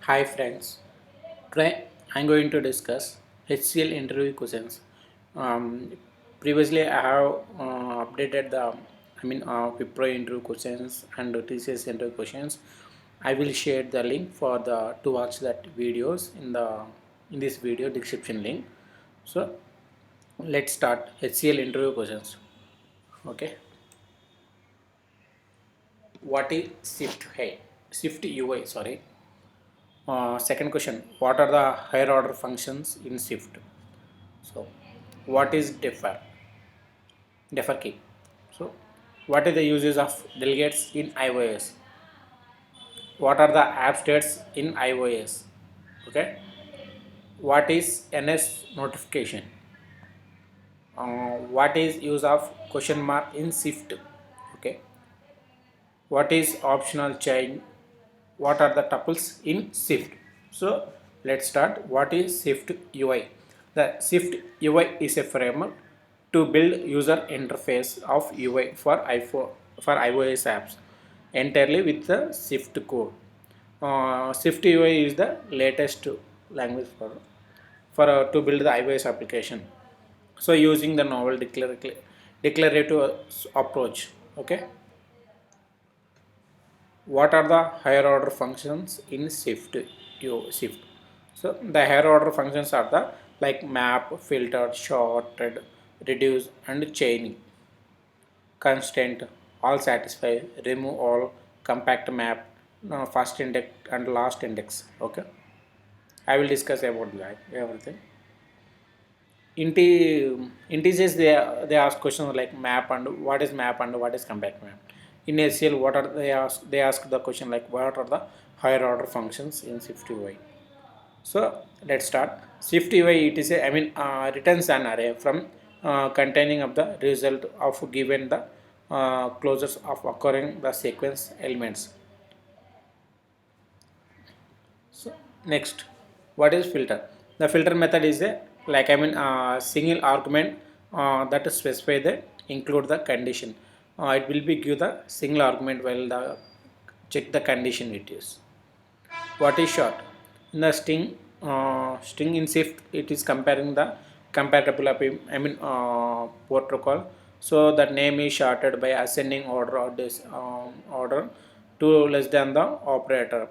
Hi friends, today I'm going to discuss HCL interview questions. Um, Previously I have updated Wipro interview questions and TCS interview questions. I will share the link for the to watch that videos in this video description link. So let's start HCL interview questions. Okay, what is Shift? Hey, Shift UI. Sorry. Second question, what are the higher order functions in Swift? So, what is defer key? So, what are the uses of delegates in iOS? What are the app states in iOS? Okay. What is NS notification? What is use of question mark in Swift? Okay. What is optional chain? What are the tuples in Swift? So let's start. What is Swift UI? The Swift UI is a framework to build user interface of UI for iPhone for iOS apps entirely with the Swift code. Swift UI is the latest language to build the iOS application. So using the novel declarative approach. Okay. What are the higher order functions in Shift? So the higher order functions are the like map, filter, sorted, reduce, and chaining, constant, all satisfy, remove all, compact map, first index and last index. Okay, I will discuss about that everything. Integers they ask questions like map and what is compact map. In ACL, what are they ask the question like what are the higher order functions in Swift UI. So let's start. Swift UI, it is a returns an array from containing of the result of given the closures of occurring the sequence elements. So next, what is filter? The filter method is a single argument that specify the include the condition. It will be give the single argument while the check the condition it is. What is short? In the string in Swift, it is comparing the compatible protocol. So that name is shorted by ascending order or this order to less than the operator.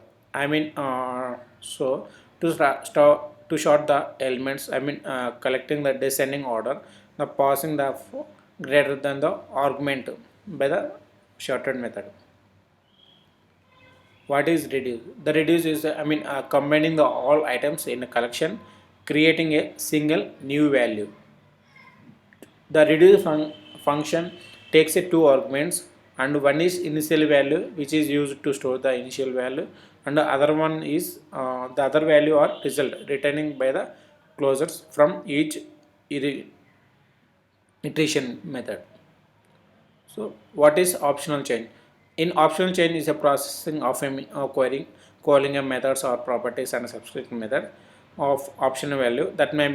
So to short the elements. Collecting the descending order, the passing the greater than the argument by the shorted method. What is reduce? The reduce is combining the all items in a collection, creating a single new value. The reduce function takes a two arguments, and one is initial value which is used to store the initial value, and the other one is the other value or result returning by the closures from each iteration method. So what is optional chain? In optional chain is a processing of a query, calling a methods or properties and a subscription method of optional value that may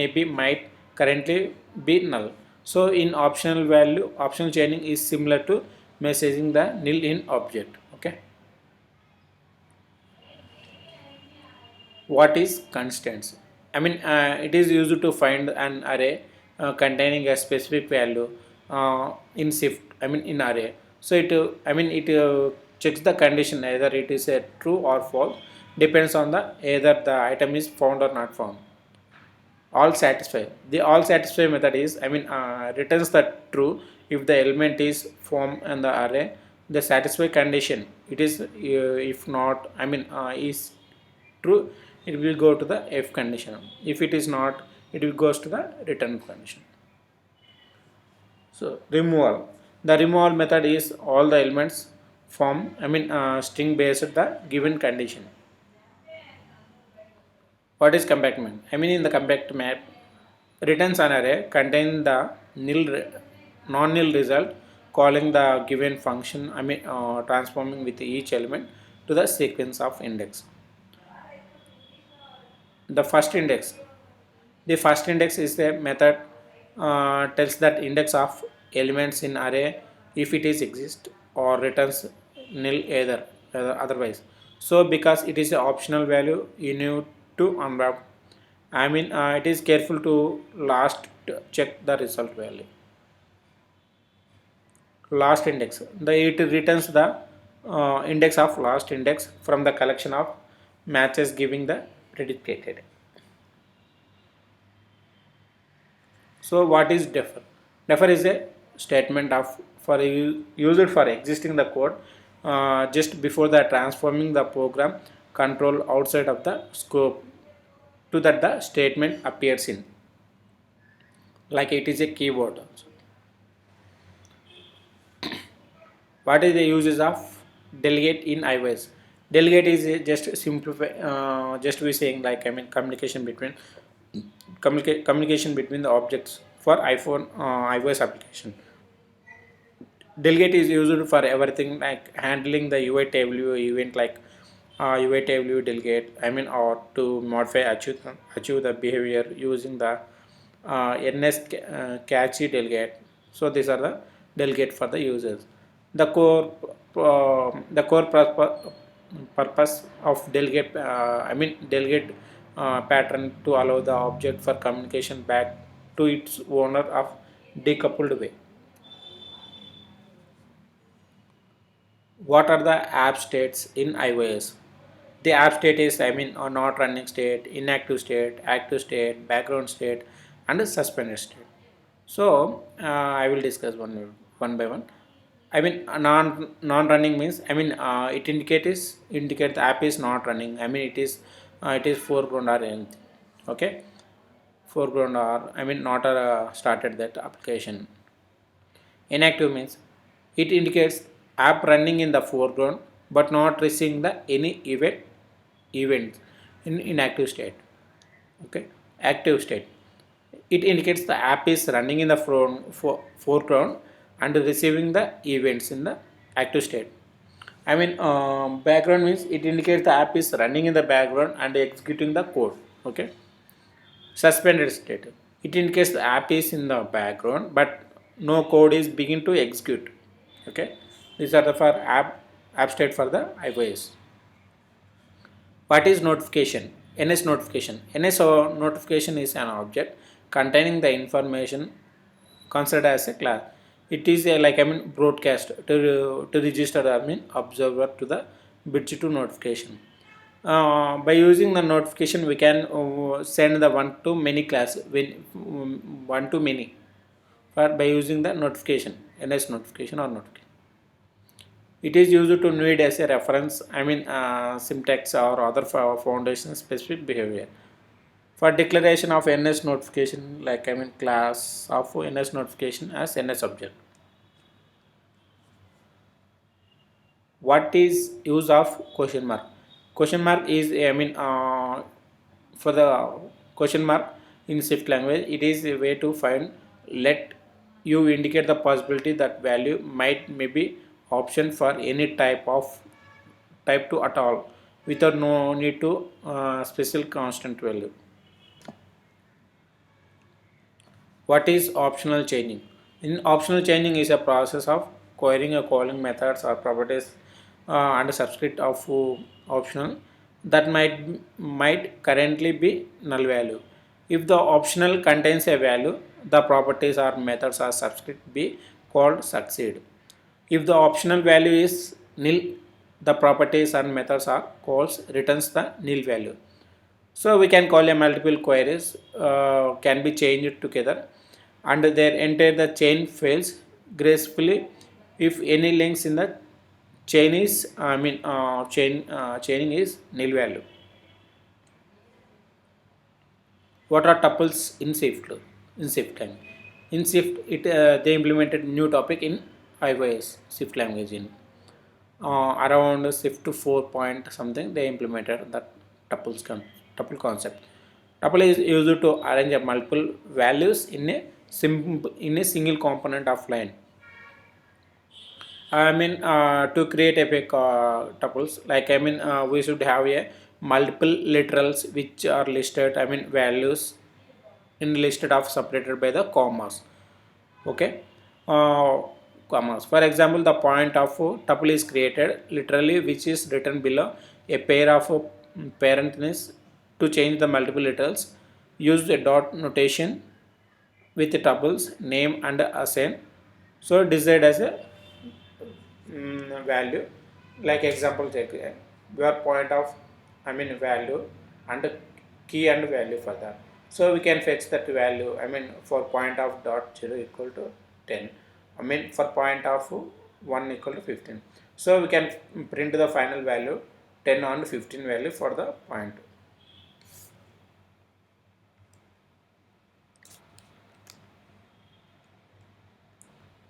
be might currently be null. So in optional value, optional chaining is similar to messaging the nil in object. Okay. What is constants? It is used to find an array containing a specific value in shift in array. So it checks the condition either it is a true or false, depends on the either the item is found or not found. All satisfy, the all satisfy method is returns the true if the element is formed in the array. The satisfy condition, it is if not is true, it will go to the if condition. If it is not, it will goes to the return condition. So removal, the removal method is all the elements form string based the given condition. What is compactment? In the compact map, returns an array contain the non-nil result, calling the given function. Transforming with each element to the sequence of index. The first index. The first index is the method tells that index of elements in array if it is exist or returns nil either otherwise. So because it is an optional value, you need to unwrap. It is careful to last check the result value. Last index, it returns the index of last index from the collection of matches giving the predicted. So what is defer? Defer is a statement of for used for existing the code just before the transforming the program control outside of the scope to that the statement appears in, like it is a keyword also. What is the uses of delegate in iOS? Delegate is just simplify, just we saying like communication between the objects for iPhone iOS application. Delegate is used for everything like handling the UI table event like UI table delegate. Or to modify achieve the behavior using the NS catchy delegate. So these are the delegate for the users. The core purpose of delegate delegate pattern to allow the object for communication back to its owner of decoupled way. What are the app states in iOS? The app state is a not running state, inactive state, active state, background state, and a suspended state. So I will discuss one by one. A non-running means it indicate the app is not running. It is foreground or anything. Okay, foreground or not started that application. Inactive means it indicates app running in the foreground but not receiving the any event in inactive state. Okay, active state. It indicates the app is running in the foreground and receiving the events in the active state. Background means it indicates the app is running in the background and executing the code. Okay, suspended state. It indicates the app is in the background but no code is begin to execute. Okay, these are the for app state for the iOS. What is notification? NS notification. NS notification is an object containing the information considered as a class. It is a broadcast to register observer to the bridge to notification. By using the notification, we can send the one to many class one to many. But by using the notification, NS notification or notification. It is used to need as a reference, syntax or other foundation specific behavior. For declaration of NS notification, class of NS notification as NS object. What is use of question mark? Question mark is for the question mark in Swift language, it is a way to find let you indicate the possibility that value might maybe option for any type to at all without no need to special constant value. What is optional chaining? In optional chaining is a process of querying or calling methods or properties and a subscript of optional that might currently be null value. If the optional contains a value, the properties or methods or subscript be called succeed. If the optional value is nil, the properties and methods are calls returns the nil value. So we can call a multiple queries can be changed together and their entire the chain fails gracefully if any links in the chain is chaining is nil value. What are tuples in Swift? In Swift time. In Swift, they implemented new topic in iOS Swift language in around Swift to 4 point something. They implemented that tuple concept. Tuple is used to arrange a multiple values in a single component of line. To create epic tuples, we should have a multiple literals which are listed. Values in listed of separated by the commas. Okay. commas. For example, the point of tuple is created literally, which is written below. A pair of parentheses to change the multiple literals. Use a dot notation with tuples name and assign. So decide as a value. Like example, take your point of value and key and value for that. So we can fetch that value. For point of dot 0 equal to 10. For point of 1 equal to 15. So we can print the final value 10 and 15 value for the point.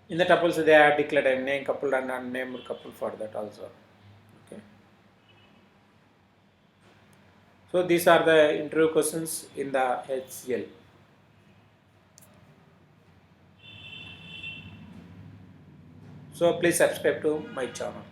In the tuples they are declared a name couple and unnamed couple for that also. Okay. So these are the interview questions in the HCL. So please subscribe to my channel.